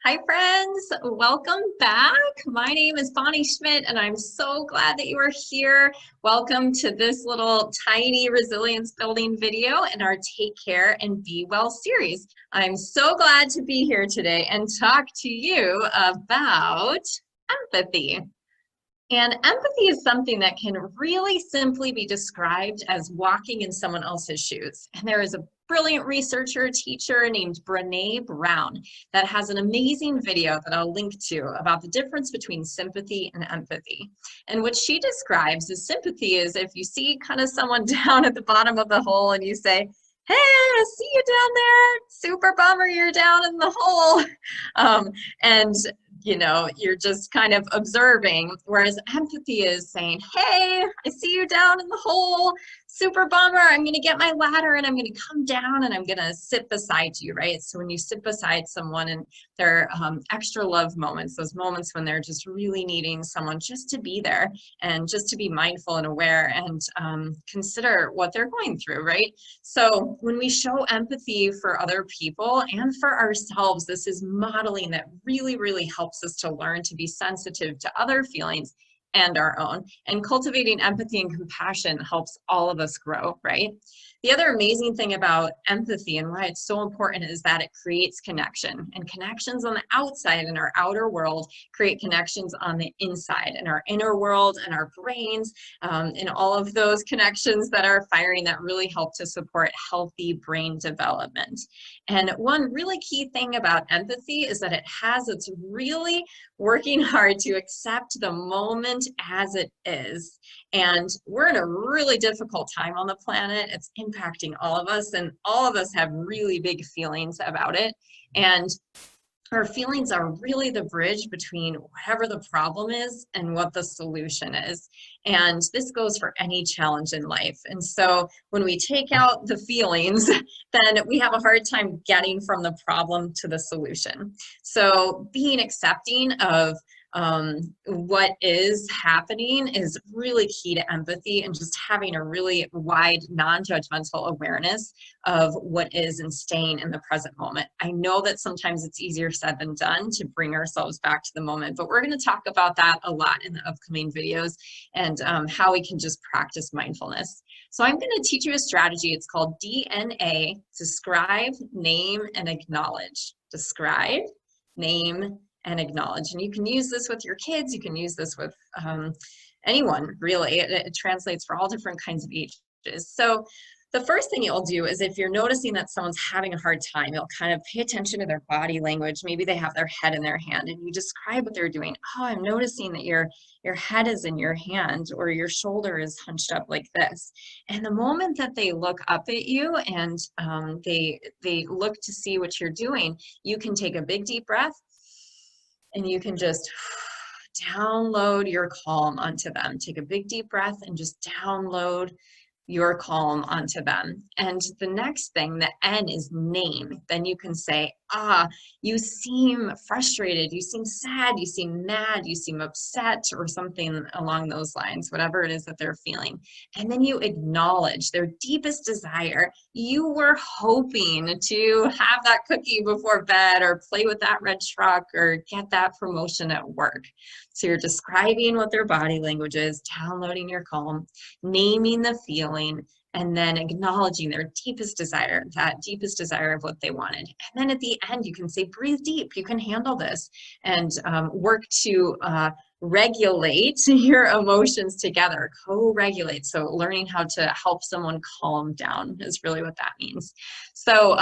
Hi, friends. Welcome back. My name is Bonnie Schmidt, and I'm so glad that you are here. Welcome to this little tiny resilience building video in our Take Care and Be Well series. I'm so glad to be here today and talk to you about empathy. And empathy is something that can really simply be described as walking in someone else's shoes. And there is a brilliant researcher, teacher named Brené Brown that has an amazing video that I'll link to about the difference between sympathy and empathy. And what she describes as sympathy is if you see kind of someone down at the bottom of the hole and you say, "Hey, I see you down there. Super bummer you're down in the hole." And you're just kind of observing, whereas empathy is saying, "Hey, I see you down in the hole. Super bummer. I'm going to get my ladder and I'm going to come down and I'm going to sit beside you," right? So when you sit beside someone and their extra love moments, those moments when they're just really needing someone just to be there and just to be mindful and aware and consider what they're going through, right? So when we show empathy for other people and for ourselves, this is modeling that really, really helps us to learn to be sensitive to other feelings and our own. And cultivating empathy and compassion helps all of us grow, right? The other amazing thing about empathy and why it's so important is that it creates connection. And connections on the outside in our outer world create connections on the inside in our inner world and our brains, and all of those connections that are firing that really help to support healthy brain development. And one really key thing about empathy is that it's really working hard to accept the moment as it is. And we're in a really difficult time on the planet. It's impacting all of us, and all of us have really big feelings about it. And our feelings are really the bridge between whatever the problem is and what the solution is. And this goes for any challenge in life. And so when we take out the feelings, then we have a hard time getting from the problem to the solution. So being accepting of what is happening is really key to empathy, and just having a really wide, non-judgmental awareness of what is and staying in the present moment. I know that sometimes it's easier said than done to bring ourselves back to the moment, but we're going to talk about that a lot in the upcoming videos and how we can just practice mindfulness. So I'm going to teach you a strategy. It's called DNA: describe, name, and acknowledge. Describe, name, and acknowledge. And you can use this with your kids. You can use this with anyone, really. It translates for all different kinds of ages. So the first thing you'll do is, if you're noticing that someone's having a hard time, you'll kind of pay attention to their body language. Maybe they have their head in their hand and you describe what they're doing. "Oh, I'm noticing that your head is in your hand, or your shoulder is hunched up like this." And the moment that they look up at you and they look to see what you're doing, you can take a big deep breath and you can just download your calm onto them. Take a big deep breath and just download your calm onto them. And the next thing, the N, is name. Then you can say, "You seem frustrated, you seem sad, you seem mad, you seem upset," or something along those lines, whatever it is that they're feeling. And then you acknowledge their deepest desire. You were hoping to have that cookie before bed, or play with that red truck, or get that promotion at work. So you're describing what their body language is, downloading your calm, naming the feeling, and then acknowledging their deepest desire, that deepest desire of what they wanted. And then at the end, you can say, "Breathe deep, you can handle this," and work to regulate your emotions together, co-regulate. So learning how to help someone calm down is really what that means. So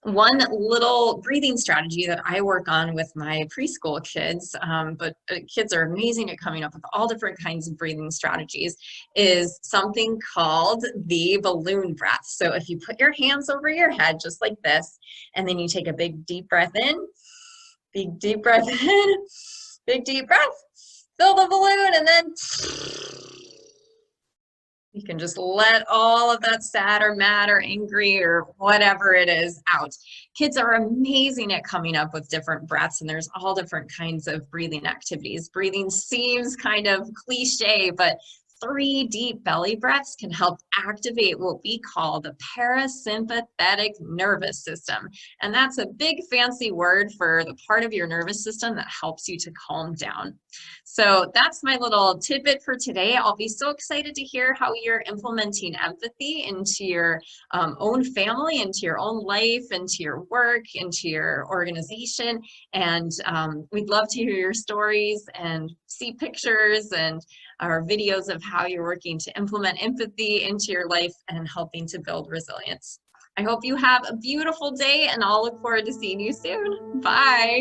one little breathing strategy that I work on with my preschool kids, but kids are amazing at coming up with all different kinds of breathing strategies, is something called the balloon breath. So if you put your hands over your head just like this, and then you take a big deep breath in, big deep breath in, big deep breath, fill the balloon, and then you can just let all of that sad or mad or angry or whatever it is out. Kids are amazing at coming up with different breaths, and there's all different kinds of breathing activities. Breathing seems kind of cliche, but 3 deep belly breaths can help activate what we call the parasympathetic nervous system. And that's a big fancy word for the part of your nervous system that helps you to calm down. So that's my little tidbit for today. I'll be so excited to hear how you're implementing empathy into your own family, into your own life, into your work, into your organization. And we'd love to hear your stories and see pictures and our videos of how you're working to implement empathy into your life and helping to build resilience. I hope you have a beautiful day, and I'll look forward to seeing you soon. Bye.